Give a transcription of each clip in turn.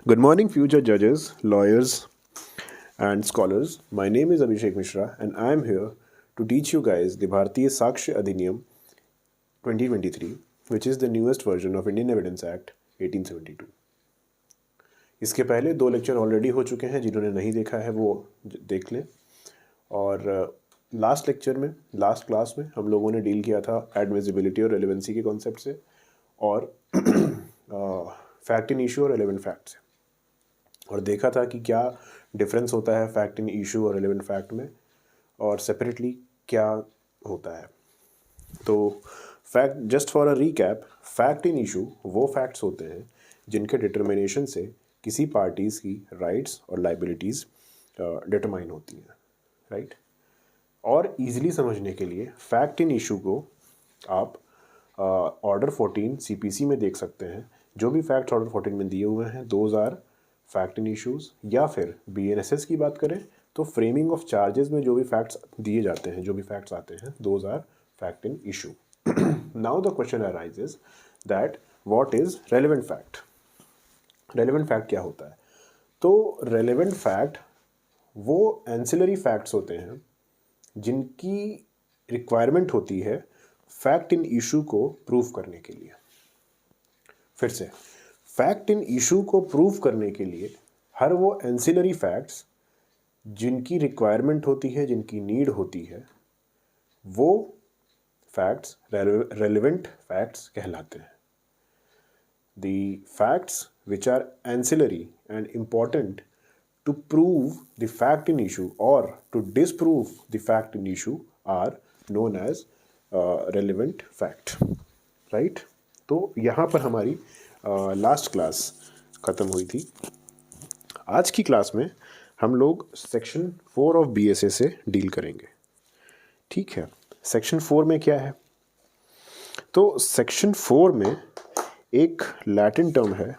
Good morning, future judges, lawyers, and scholars. My name is Abhishek Mishra, and I am here to teach you guys the Bharatiya Sakshya Adhiniyam 2023, which is the newest version of Indian Evidence Act 1872. इसके पहले 2 lecture already हो चुके हैं, जिन्होंने नहीं देखा है वो देख लें। और लास्ट क्लास में हम लोगों ने डील किया था एडमिसिबिलिटी और रेलेवेंसी के कॉन्सेप्ट से और फैक्ट इन इशू और रेलेवेंट फैक्ट से, और देखा था कि क्या डिफरेंस होता है फैक्ट इन इशू और रेलेवेंट फैक्ट में और सेपरेटली क्या होता है। तो fact, just for a recap, fact in issue वो फैक्ट्स होते हैं जिनके डिटर्मिनेशन से किसी पार्टीज़ की राइट्स और लाइबिलिटीज़ डिटरमाइन होती हैं, राइट। और इजीली समझने के लिए फैक्ट इन इशू को आप ऑर्डर 14 सीपीसी में देख सकते हैं। जो भी फैक्ट्स ऑर्डर 14 में दिए हुए हैं those are fact in issues, या फिर बीएनएसएस की बात करें तो फ्रेमिंग ऑफ चार्जेस में जो भी फैक्ट्स दिए जाते हैं, जो भी फैक्ट्स आते हैं, those are fact in issue. Now the question arises that what is relevant fact. Relevant fact क्या होता है? तो रेलेवेंट फैक्ट वो एंसिलरी फैक्ट्स होते हैं जिनकी रिक्वायरमेंट होती है फैक्ट इन इशू को प्रूव करने के लिए। फिर से, फैक्ट इन इशू को प्रूव करने के लिए हर वो एंसिलरी फैक्ट्स जिनकी रिक्वायरमेंट होती है, जिनकी नीड होती है, वो फैक्ट्स रेलेवेंट फैक्ट्स कहलाते हैं। The facts which are ancillary and important to prove the fact in issue or to disprove the fact in issue are known as relevant fact, right? तो यहाँ पर हमारी लास्ट क्लास ख़त्म हुई थी। आज की क्लास में हम लोग सेक्शन 4 ऑफ बीएसए से डील करेंगे, ठीक है। सेक्शन 4 में क्या है? तो सेक्शन 4 में एक लैटिन टर्म है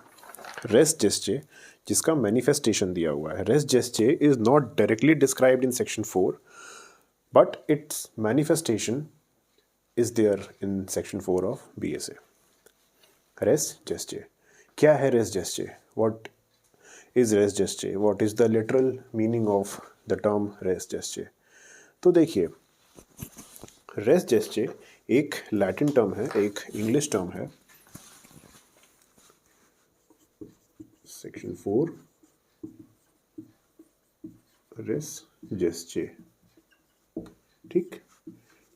रेस जेस्चे, जिसका मैनिफेस्टेशन दिया हुआ है। Res gestae is not directly described in section 4, but it's manifestation is there in section 4 of BSA. Res gestae क्या है? Res gestae, what is res gestae? What is the literal meaning of the term res gestae? तो देखिए, res gestae एक Latin term है, एक English term है। Section 4 res gestae, ठीक।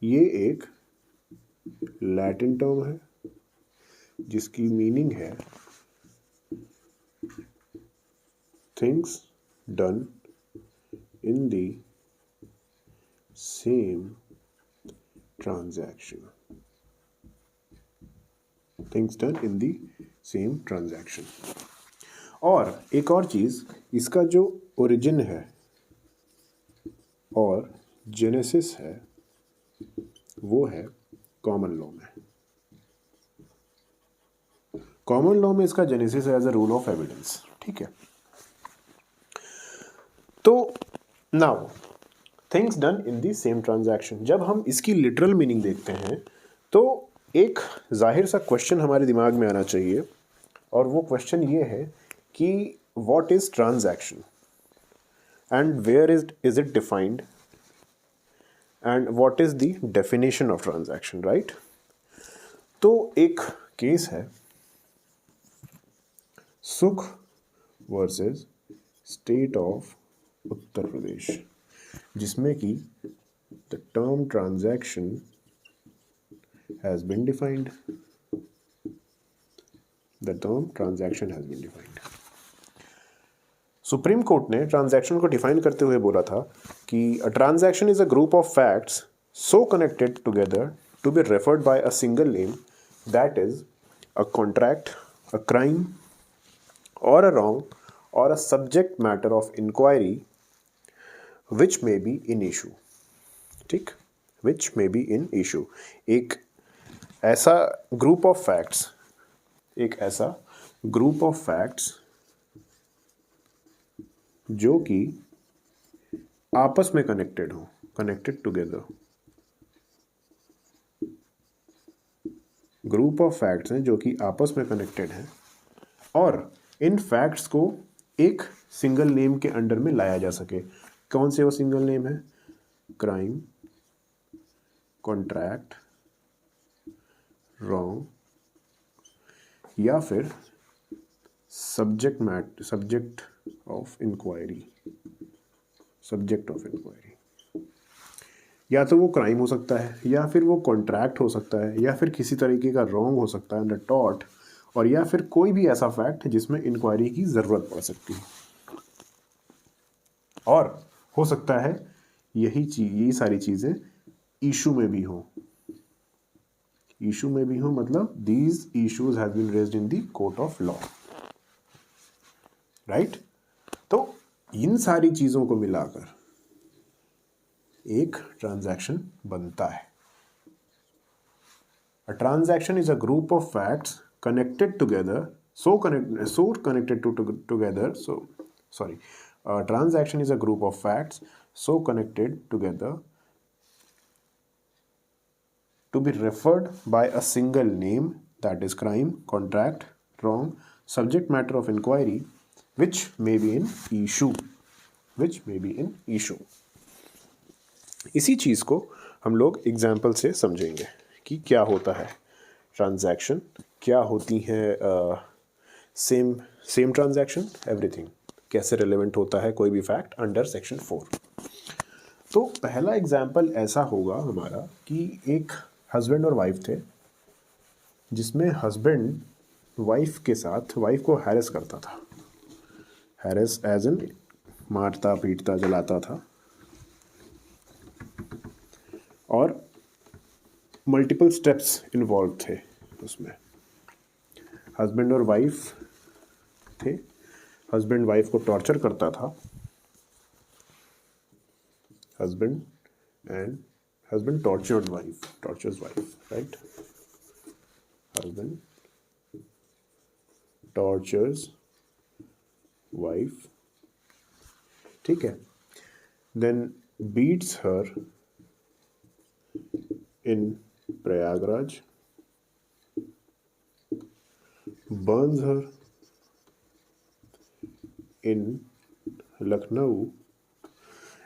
ये एक लैटिन टर्म है जिसकी मीनिंग है things done in the same transaction. Things done in the same transaction. और एक और चीज़, इसका जो ओरिजिन है और जेनेसिस है वो है कॉमन लॉ में। कॉमन लॉ में इसका जेनेसिस है as a rule of evidence, ठीक है। तो now things done in the same transaction, जब हम इसकी लिटरल मीनिंग देखते हैं तो एक जाहिर सा क्वेश्चन हमारे दिमाग में आना चाहिए, और वो क्वेश्चन ये है कि what is transaction and where is it defined and what is the definition of transaction, right? तो एक केस है सुख versus state of Uttar Pradesh, जिसमें कि the term transaction has been defined. The term transaction has been defined. Supreme Court ने transaction को define करते हुए बोला था कि a transaction is a group of facts so connected together to be referred by a single name, that is a contract, a crime or a wrong or a subject matter of inquiry which may be in issue, ठीक, which may be in issue. एक ऐसा group of facts, एक ऐसा group of facts जो कि आपस में connected हो, connected together. Group of facts हैं जो कि आपस में कनेक्टेड हैं और इन फैक्ट्स को एक सिंगल नेम के अंडर में लाया जा सके। कौन से वो सिंगल नेम है? क्राइम, कॉन्ट्रैक्ट, रॉन्ग, या फिर सब्जेक्ट ऑफ इंक्वायरी। या तो वो क्राइम हो सकता है, या फिर वो कॉन्ट्रैक्ट हो सकता है, या फिर किसी तरीके का रॉन्ग हो सकता है अंडर टॉट, और या फिर कोई भी ऐसा फैक्ट जिसमें इंक्वायरी की ज़रूरत पड़ सकती है। और हो सकता है यही सारी चीज़ें इशू में भी हों। मतलब these issues have been raised in the court of law, right. तो इन सारी चीज़ों को मिलाकर एक ट्रांजैक्शन बनता है। A transaction is a group of facts connected together, a transaction is a group of facts so connected together to be referred by a single name, that is crime, contract, wrong, subject matter of inquiry, which may be in issue. इसी चीज़ को हम लोग example से समझेंगे कि क्या होता है ट्रांजैक्शन, क्या होती है सेम ट्रांजैक्शन, एवरीथिंग कैसे रिलेवेंट होता है कोई भी फैक्ट अंडर सेक्शन 4। तो पहला एग्जाम्पल ऐसा होगा हमारा कि एक हस्बैंड और वाइफ थे, जिसमें हस्बैंड वाइफ को हैरेस करता था। हैरेस एज इन मारता पीटता जलाता था, और मल्टीपल स्टेप्स इन्वॉल्व थे उसमें। हस्बैंड और वाइफ थे, हस्बैंड वाइफ को टॉर्चर करता था, husband tortures wife, right. Husband tortures wife, ठीक है। Then beats her in Prayagraj, burns her in Lucknow,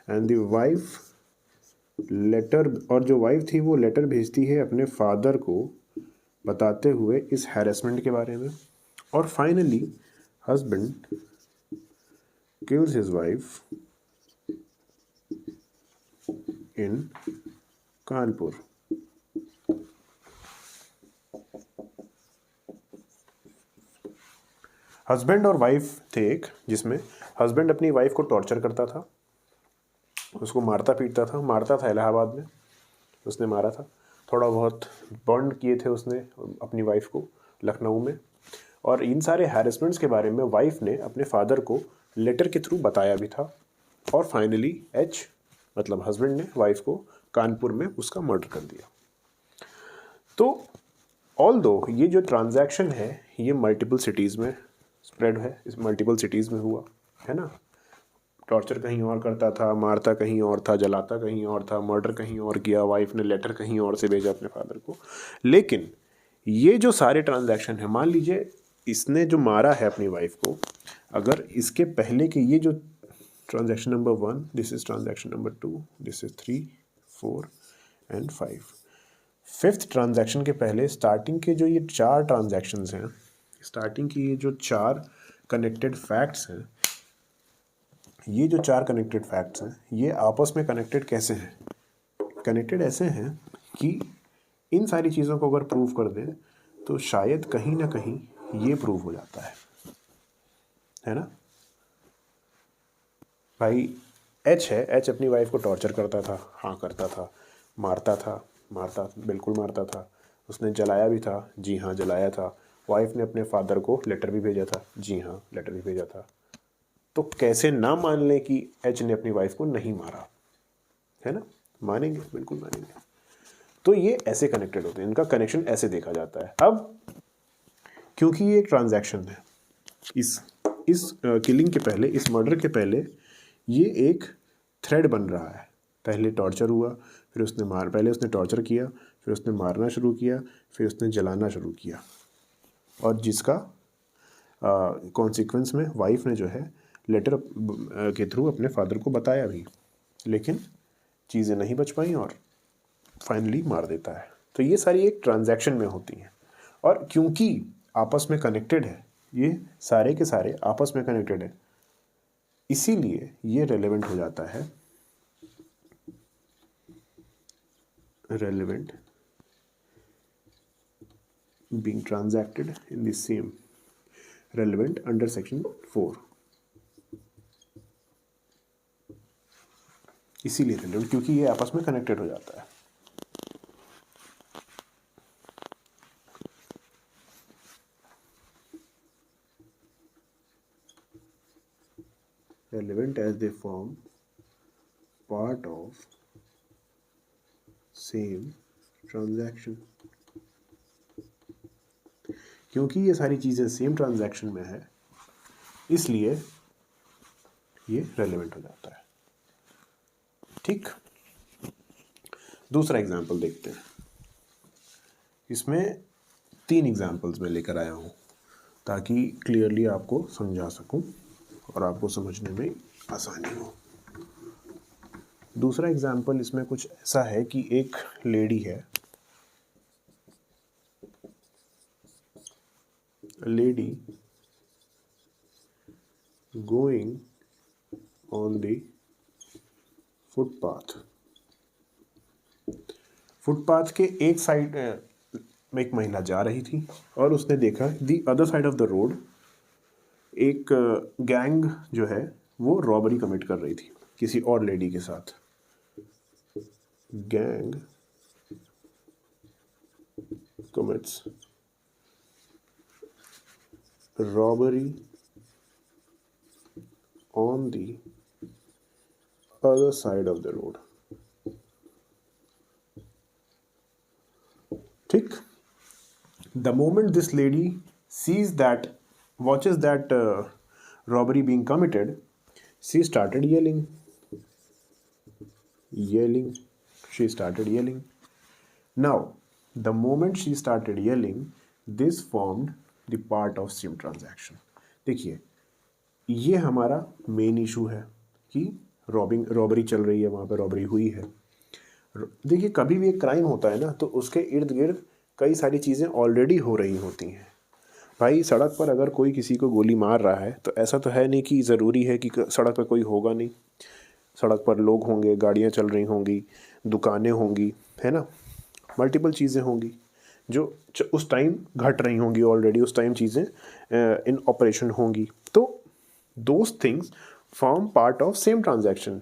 and the wife later, और जो वाइफ थी वो लेटर भेजती है अपने फादर को बताते हुए इस हैरेसमेंट के बारे में। और finally husband kills his wife in Kanpur. Husband और वाइफ थे एक, जिसमें हस्बैंड अपनी वाइफ को टॉर्चर करता था, उसको मारता था इलाहाबाद में उसने मारा था। थोड़ा बहुत बर्न किए थे उसने अपनी वाइफ को लखनऊ में। और इन सारे हैरेसमेंट्स के बारे में वाइफ ने अपने फादर को लेटर के थ्रू बताया भी था। और फाइनली मतलब हस्बैंड ने वाइफ को कानपुर में उसका मर्डर कर दिया। तो ऑल्दो ये जो ट्रांजैक्शन है ये मल्टीपल सिटीज़ में स्प्रेड है, इस मल्टीपल सिटीज़ में हुआ है ना। टॉर्चर कहीं और करता था, मारता कहीं और था, जलाता कहीं और था, मर्डर कहीं और किया, वाइफ ने लेटर कहीं और से भेजा अपने फादर को। लेकिन ये जो सारे ट्रांजैक्शन है, मान लीजिए इसने जो मारा है अपनी वाइफ को, अगर इसके पहले के ये जो transaction number 1, this is transaction number 2, this is 3, 4 and 5, fifth transaction के पहले स्टार्टिंग के जो ये 4 ट्रांजैक्शंस हैं, स्टार्टिंग की ये जो 4 कनेक्टेड फैक्ट्स हैं, ये जो 4 कनेक्टेड फैक्ट्स हैं ये आपस में कनेक्टेड कैसे हैं? कनेक्टेड ऐसे हैं कि इन सारी चीज़ों को अगर प्रूव कर दें तो शायद कहीं ना कहीं ये प्रूव हो जाता है ना। भाई एच है, एच अपनी वाइफ को टॉर्चर करता था, हाँ करता था, मारता बिल्कुल मारता था, उसने जलाया भी था, जी हाँ जलाया था, वाइफ ने अपने फादर को लेटर भी भेजा था, जी हाँ लेटर भी भेजा था। तो कैसे ना मान लें कि एच ने अपनी वाइफ को नहीं मारा, है ना? मानेंगे, बिल्कुल मानेंगे। तो ये ऐसे कनेक्टेड होते हैं, इनका कनेक्शन ऐसे देखा जाता है। अब क्योंकि ये एक ट्रांजैक्शन है, इस किलिंग के पहले, इस मर्डर के पहले ये एक थ्रेड बन रहा है। पहले टॉर्चर हुआ, फिर पहले उसने टॉर्चर किया, फिर उसने मारना शुरू किया, फिर उसने जलाना शुरू किया। और जिसका कॉन्सिक्वेंस में वाइफ ने जो है लेटर के थ्रू अपने फादर को बताया भी, लेकिन चीज़ें नहीं बच पाई और फाइनली मार देता है। तो ये सारी एक ट्रांजैक्शन में होती हैं, और क्योंकि आपस में कनेक्टेड है, ये सारे के सारे आपस में कनेक्टेड है, इसीलिए ये रेलेवेंट हो जाता है, relevant being transacted in the same, relevant under section 4, इसीलिए relevant क्योंकि ये आपस में कनेक्टेड हो जाता है। Relevant as they form part of same transaction, क्योंकि ये सारी चीज़ें सेम ट्रांजैक्शन में है, इसलिए ये रेलेवेंट हो जाता है। ठीक, दूसरा एग्जाम्पल देखते हैं। इसमें 3 एग्जाम्पल्स मैं लेकर आया हूँ ताकि क्लियरली आपको समझा सकूं और आपको समझने में आसानी हो। दूसरा एग्जाम्पल इसमें कुछ ऐसा है कि एक लेडी है, lady going on the footpath, footpath के एक साइड में एक महिला जा रही थी और उसने देखा the other side of the road एक गैंग जो है वो रॉबरी कमिट कर रही थी किसी और लेडी के साथ। Gang commits robbery on the other side of the road। ठीक, the moment this lady sees that, watches that robbery being committed, she started yelling, she started yelling। Now the moment she started yelling, this formed the part of same transaction. देखिए, ये हमारा main issue है कि robbery चल रही है, वहाँ पे रॉबरी हुई है। देखिए, कभी भी एक क्राइम होता है ना तो उसके इर्द गिर्द कई सारी चीज़ें ऑलरेडी हो रही होती हैं। भाई, सड़क पर अगर कोई किसी को गोली मार रहा है तो ऐसा तो है नहीं कि ज़रूरी है कि सड़क पर कोई होगा नहीं। सड़क पर लोग होंगे, गाड़ियाँ चल रही होंगी, दुकानें होंगी, है ना, मल्टीपल चीज़ें होंगी जो उस टाइम घट रही होंगी ऑलरेडी, उस टाइम चीज़ें इन ऑपरेशन होंगी। तो those things form part of same transaction.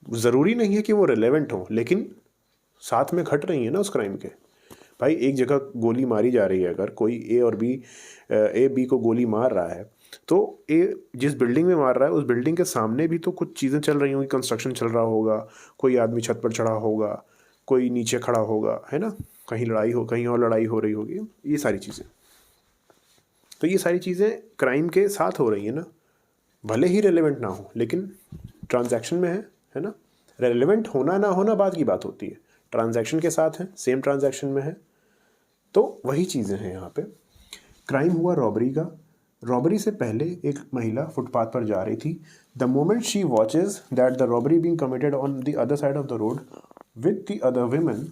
ज़रूरी नहीं है कि वो रिलेवेंट हो, लेकिन साथ में घट रही है ना उस क्राइम के। भाई, एक जगह गोली मारी जा रही है, अगर कोई ए बी को गोली मार रहा है तो ए जिस बिल्डिंग में मार रहा है उस बिल्डिंग के सामने भी तो कुछ चीज़ें चल रही होंगी, कंस्ट्रक्शन चल रहा होगा, कोई आदमी छत पर चढ़ा होगा, कोई नीचे खड़ा होगा, है ना, कहीं लड़ाई हो, कहीं और लड़ाई हो रही होगी, ये सारी चीज़ें। तो ये सारी चीज़ें क्राइम के साथ हो रही है ना, भले ही रेलेवेंट ना हो, लेकिन ट्रांजैक्शन में है ना। रेलेवेंट होना ना होना बाद की बात होती है, ट्रांजैक्शन के साथ है, सेम ट्रांजैक्शन में है, तो वही चीज़ें हैं यहाँ पे। क्राइम हुआ रॉबरी का। रॉबरी से पहले एक महिला फुटपाथ पर जा रही थी। The moment she watches that the robbery being committed on the other side of the road with the other women,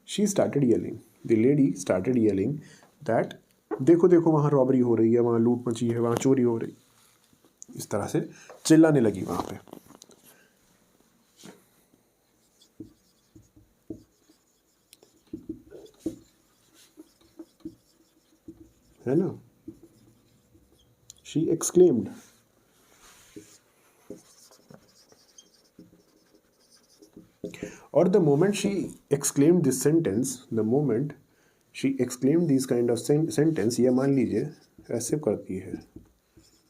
she started yelling, the lady started yelling that देखो देखो वहाँ रॉबरी हो रही है, वहाँ लूट मची है, वहाँ चोरी हो रही, इस तरह से चिल्लाने लगी वहाँ पे। है ना, she exclaimed, or the moment she exclaimed this sentence, the moment she exclaimed this kind of sentence, ये मान लीजिए ऐसे करती है,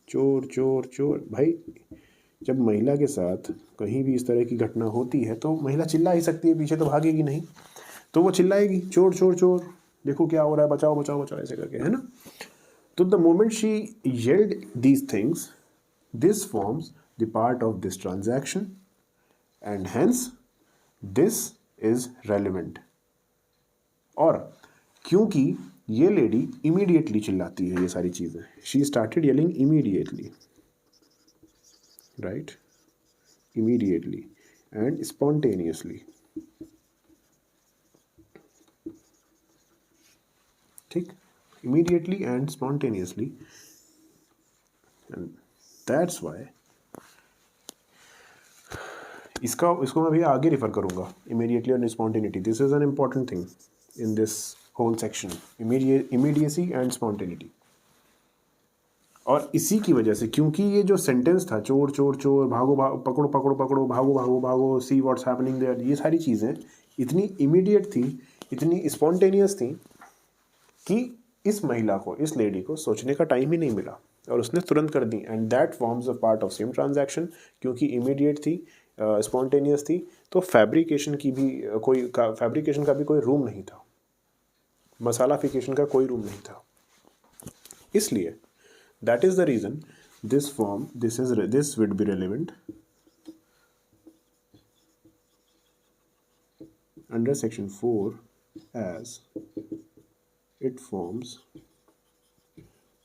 चोर चोर चोर। भाई, जब महिला के साथ कहीं भी इस तरह की घटना होती है तो महिला चिल्ला ही सकती है, पीछे तो भागेगी नहीं, तो वो चिल्लाएगी, चोर चोर चोर, देखो क्या हो रहा है, बचाओ बचाओ बचाओ, ऐसे करके, है ना। तो the moment she yelled these things, this forms the part of this transaction and hence this is relevant। और क्योंकि ये लेडी इमीडिएटली चिल्लाती है ये सारी चीज़ें. She started yelling immediately, right, immediately and spontaneously. ठीक, immediately and spontaneously, and that's why इसको मैं भैया आगे रिफर करूँगा. immediately and spontaneity, this is an important thing in this whole section. Immediacy and spontaneity. और इसी की वजह से, क्योंकि ये जो सेंटेंस था चोर चोर चोर, भागो भागो, पकड़ो पकड़ो पकड़ो, भागो भागो भागो, सी व्हाट्स हैपनिंग देयर, ये सारी चीज़ें इतनी इमीडिएट थी, इतनी स्पॉन्टेनियस थी कि इस महिला को, इस लेडी को सोचने का टाइम ही नहीं मिला और उसने तुरंत कर दी. And that forms a part of same transaction. क्योंकि इमीडिएट थी, स्पॉन्टेनियस थी, तो फैब्रिकेशन का भी कोई रूम नहीं था, मसालाफिकेशन का कोई रूम नहीं था. इसलिए that is the reason this would be relevant under section 4, as it forms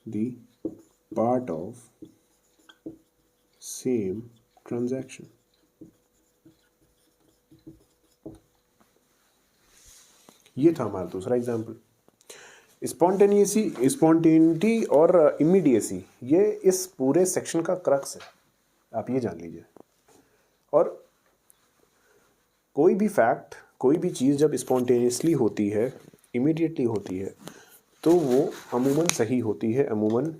the part of same transaction. ये था हमारा दूसरा एग्जाम्पल. स्पॉन्टेनिटी और इमीडिएसी, ये इस पूरे सेक्शन का क्रक्स है, आप ये जान लीजिए. और कोई भी फैक्ट, कोई भी चीज़ जब स्पॉन्टेनियसली होती है, इमीडिएटली होती है, तो वो अमूमन सही होती है, अमूमन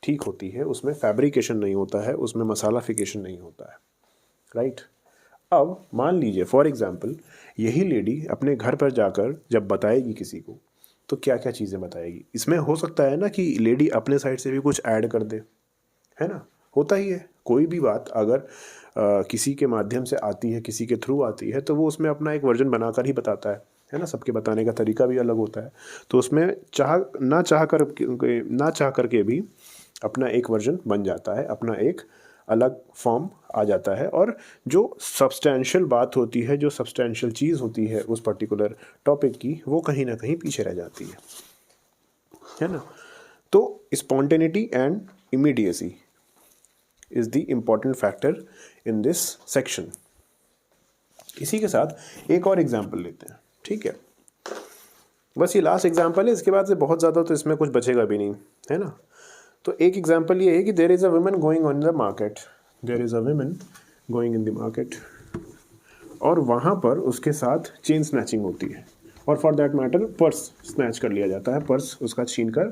ठीक होती है. उसमें फैब्रिकेशन नहीं होता है, उसमें मसालाफिकेशन नहीं होता है, राइट. अब मान लीजिए फॉर एग्जांपल यही लेडी अपने घर पर जाकर जब बताएगी किसी को, तो क्या क्या चीज़ें बताएगी. इसमें हो सकता है ना कि लेडी अपने साइड से भी कुछ ऐड कर दे, है ना. होता ही है, कोई भी बात अगर किसी के माध्यम से आती है, किसी के थ्रू आती है, तो वो उसमें अपना एक वर्जन बनाकर ही बताता है ना. सबके बताने का तरीका भी अलग होता है, तो उसमें ना चाह करके भी अपना एक वर्जन बन जाता है, अपना एक अलग फॉर्म आ जाता है. और जो सब्सटेंशियल बात होती है, जो सब्सटेंशियल चीज़ होती है उस पर्टिकुलर टॉपिक की, वो कहीं ना कहीं पीछे रह जाती है ना. तो spontaneity and immediacy is the important factor in this section. इसी के साथ एक और एग्जाम्पल लेते हैं, ठीक है. बस ये लास्ट एग्जाम्पल है, इसके बाद से बहुत ज़्यादा तो इसमें कुछ बचेगा भी नहीं, है ना. तो एक एग्जाम्पल ये है कि there is a woman going on the market, there is a woman going in the market, और वहाँ पर उसके साथ चेन स्नैचिंग होती है, और for that matter purse snatch कर लिया जाता है, पर्स उसका छीन कर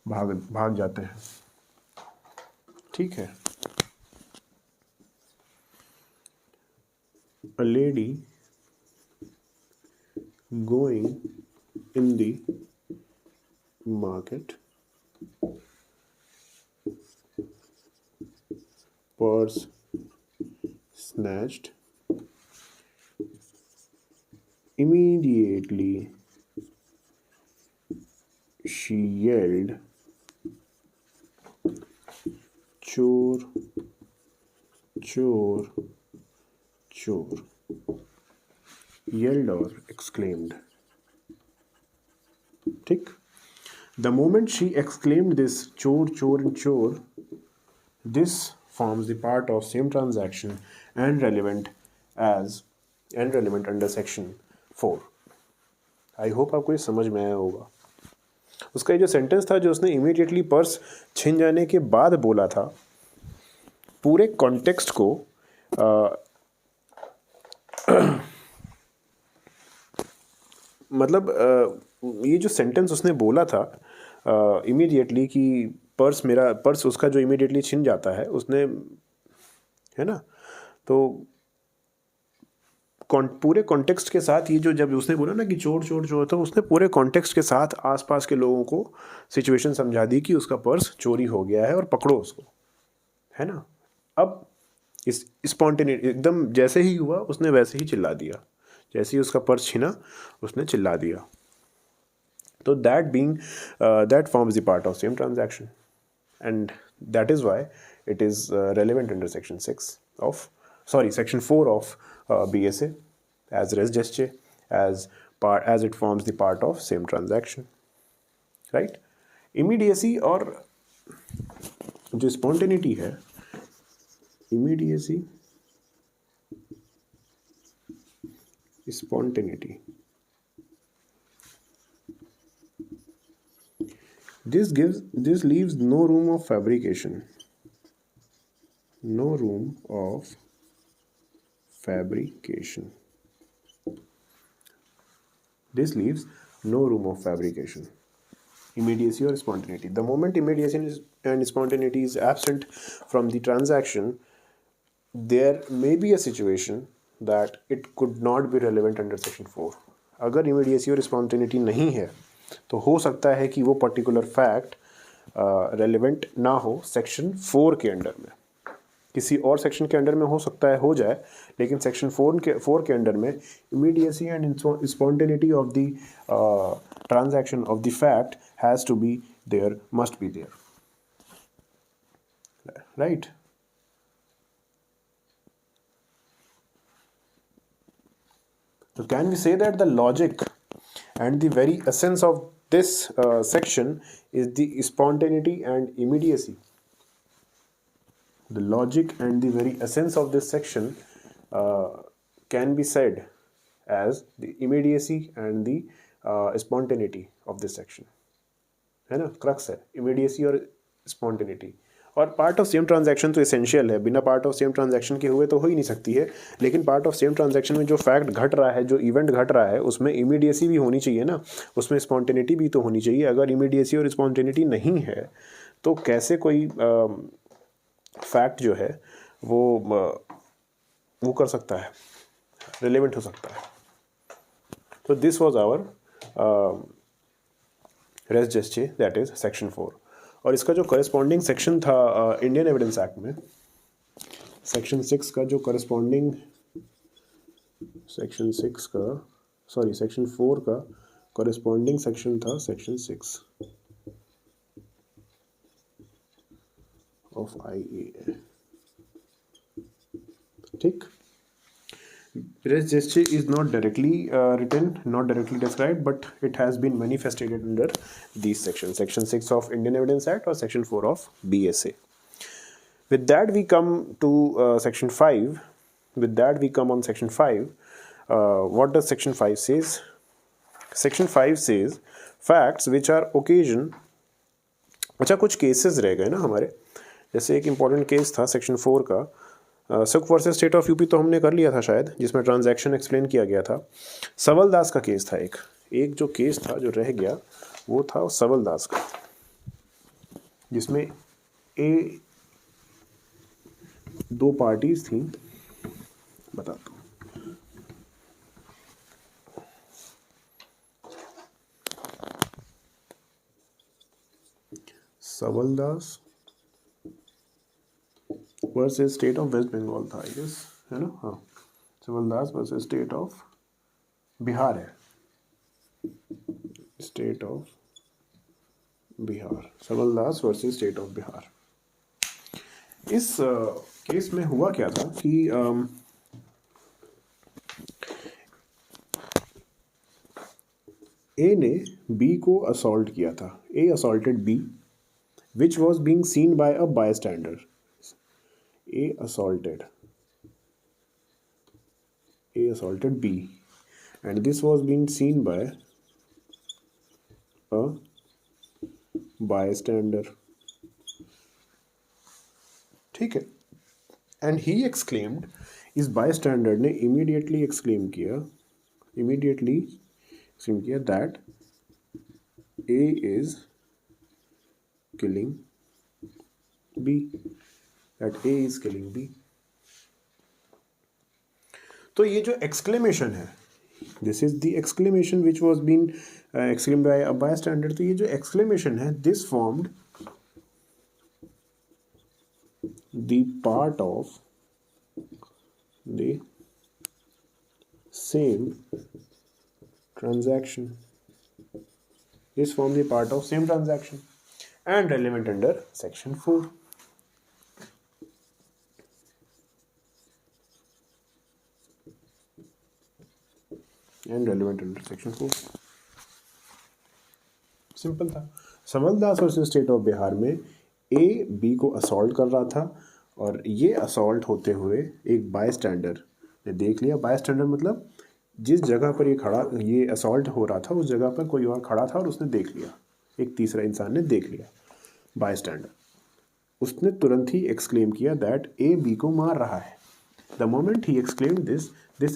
भाग जाते हैं, ठीक है. A lady going in the market, purse snatched, immediately she yelled, chor chor chor, yelled or exclaimed, ठीक. The moment she exclaimed this chor chor and chor, this forms the part of same transaction and relevant under section 4. I hope आपको ये समझ में आया होगा. उसका ये जो सेंटेंस था, जो उसने इमीडिएटली पर्स छिन जाने के बाद बोला था, पूरे कॉन्टेक्स्ट को मतलब ये जो सेंटेंस उसने बोला था इमीडिएटली कि पर्स उसका जो इमीडिएटली छिन जाता है, उसने, है ना. तो पूरे कॉन्टेक्स्ट के साथ ये जो जब उसने बोला ना कि चोर चोर चोर, तो उसने पूरे कॉन्टेक्स्ट के साथ आसपास के लोगों को सिचुएशन समझा दी कि उसका पर्स चोरी हो गया है और पकड़ो उसको, है ना. अब इस स्पॉन्टेनिटी एकदम जैसे ही हुआ, उसने वैसे ही चिल्ला दिया, जैसे ही उसका पर्स छिना उसने चिल्ला दिया. तो that forms the part of same transaction, and that is why it is relevant under section 4 of BSA as res geste, as it forms the part of same transaction. Right. Immediacy और जो spontaneity है, immediacy, spontaneity, this leaves no room of fabrication, no room of fabrication. This leaves no room of fabrication. Immediacy or spontaneity. The moment immediacy and spontaneity is absent from the transaction, there may be a situation that it could not be relevant under section 4. अगर immediacy और spontaneity नहीं है तो हो सकता है कि वो पर्टिकुलर फैक्ट रेलिवेंट ना हो सेक्शन 4 के अंडर में. किसी और सेक्शन के अंडर में हो सकता है हो जाए, लेकिन सेक्शन 4 के अंडर में immediacy and spontaneity of the transaction of the fact has to be there, must be there, right. So can we say that the logic and the very essence of this section is the spontaneity and immediacy? The logic and the very essence of this section can be said as the immediacy and the spontaneity of this section. है ना, crux है immediacy और spontaneity. और part of same transaction तो essential है, बिना part of same transaction के हुए तो हो ही नहीं सकती है. लेकिन पार्ट ऑफ सेम ट्रांजैक्शन में जो फैक्ट घट रहा है, जो इवेंट घट रहा है, उसमें इमीडिएसी भी होनी चाहिए ना, उसमें स्पॉन्टेनिटी भी तो होनी चाहिए. अगर इमीडिएसी और स्पॉन्टेनिटी नहीं है तो कैसे कोई फैक्ट जो है वो कर सकता है, रिलेवेंट हो सकता है. तो this was our res gestae, that is section 4. और इसका जो करस्पॉन्डिंग सेक्शन था इंडियन एविडेंस एक्ट में, सेक्शन 6 का जो करस्पॉन्डिंग सेक्शन 4 का करस्पॉन्डिंग सेक्शन था सेक्शन 6 ऑफ IAA. ठीक. Res geste is not directly written, not directly described, but it has been manifested under these sections, section 6 of Indian Evidence Act or section 4 of BSA. With that we come to section 5. With that we come on section 5. What does section 5 says? Section 5 says facts which are occasion. अच्छा, कुछ cases रह गए ना हमारे. जैसे एक important case था section 4 का, सुख वर्सेस स्टेट ऑफ यूपी तो हमने कर लिया था शायद, जिसमें ट्रांजैक्शन एक्सप्लेन किया गया था. सवल दास का केस था एक जो केस था जो रह गया, वो था सवल दास का, जिसमें दो पार्टीज थी. बताता हूँ. Saval Das versus state of West Bengal था, आई गेस, है ना. हाँ, Savaldas versus state of Bihar है, state of Bihar, Savaldas versus state of Bihar. इस केस में हुआ क्या था कि ए ने बी को असॉल्ट किया था. A assaulted B which was being seen by a bystander. A assaulted B, and this was being seen by a bystander. ठीक है. And he exclaimed, इस bystander ने immediately exclaim किया that A is killing B. That A is killing B. तो ये जो exclamation है, this is the exclamation which was being exclaimed by a bystander. तो ये जो exclamation है, this formed the part of the same transaction. This formed the part of same transaction and relevant under section 4. And relevant under section 4. Simple था। समलदास और state of Bihar में A B को assault कर रहा था और ये असॉल्ट होते हुए एक बाय स्टैंडर ने देख लिया। बाय स्टैंडर मतलब जिस जगह पर ये असॉल्ट हो रहा था उस जगह पर कोई और खड़ा था और उसने देख लिया, एक तीसरा इंसान ने देख लिया, बाय स्टैंडर। उसने तुरंत ही एक्सक्लेम किया दैट ए बी को मार रहा है। The moment he exclaimed this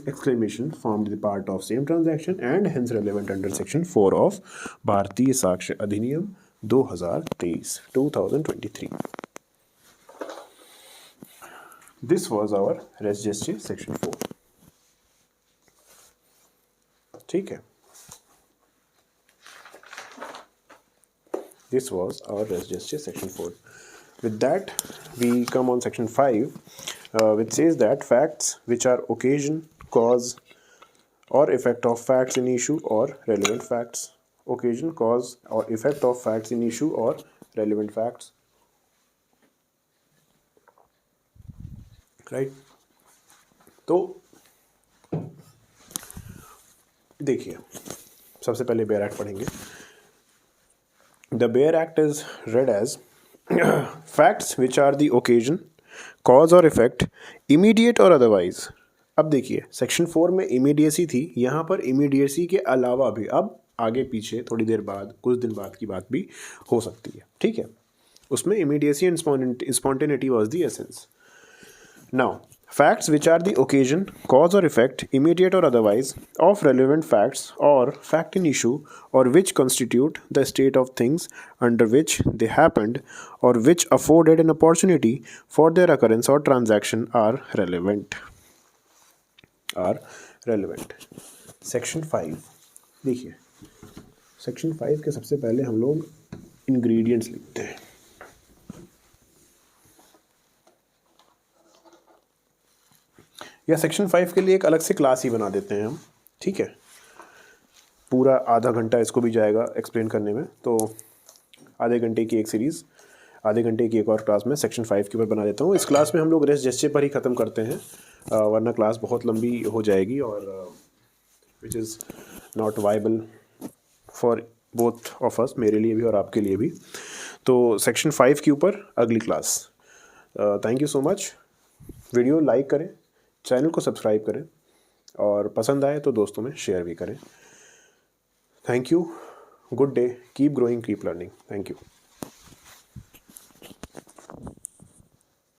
exclamation formed the part of same transaction and hence relevant under section 4 of भारतीय साक्ष्य अधिनियम 2023। This was our res geste section 4। ठीक है, this was our res geste section 4। With that we come on section 5, which says that facts which are occasion, cause or effect of facts in issue or relevant facts, occasion, cause or effect of facts in issue or relevant facts, right? तो देखिए, सबसे पहले bare act पढ़ेंगे। The bare act is read as facts which are the occasion, cause or effect, immediate or otherwise. अब देखिए, section 4 में immediacy थी, यहाँ पर इमीडिएसी के अलावा भी अब आगे पीछे थोड़ी देर बाद, कुछ दिन बाद की बात भी हो सकती है, ठीक है। उसमें immediacy and spontaneity was the essence. Now facts which are the occasion, cause or effect, immediate or otherwise, of relevant facts or fact in issue, or which constitute the state of things under which they happened, or which afforded an opportunity for their occurrence or transaction are relevant। Section 5 देखिए, section 5 के सबसे पहले हम लोग ingredients लिखते हैं। या section 5 के लिए एक अलग से क्लास ही बना देते हैं हम, ठीक है। पूरा आधा घंटा इसको भी जाएगा एक्सप्लेन करने में, तो आधे घंटे की एक सीरीज़, आधे घंटे की एक और क्लास में सेक्शन 5 के ऊपर बना देता हूँ। इस क्लास में हम लोग रेस जेस्चे पर ही ख़त्म करते हैं, वरना क्लास बहुत लंबी हो जाएगी और which is not viable for both of us, मेरे लिए भी और आपके लिए भी। तो सेक्शन 5 के ऊपर अगली class. Thank you so much. Video like करें, चैनल को सब्सक्राइब करें और पसंद आए तो दोस्तों में शेयर भी करें। Thank you, good day, keep growing, keep learning. Thank you.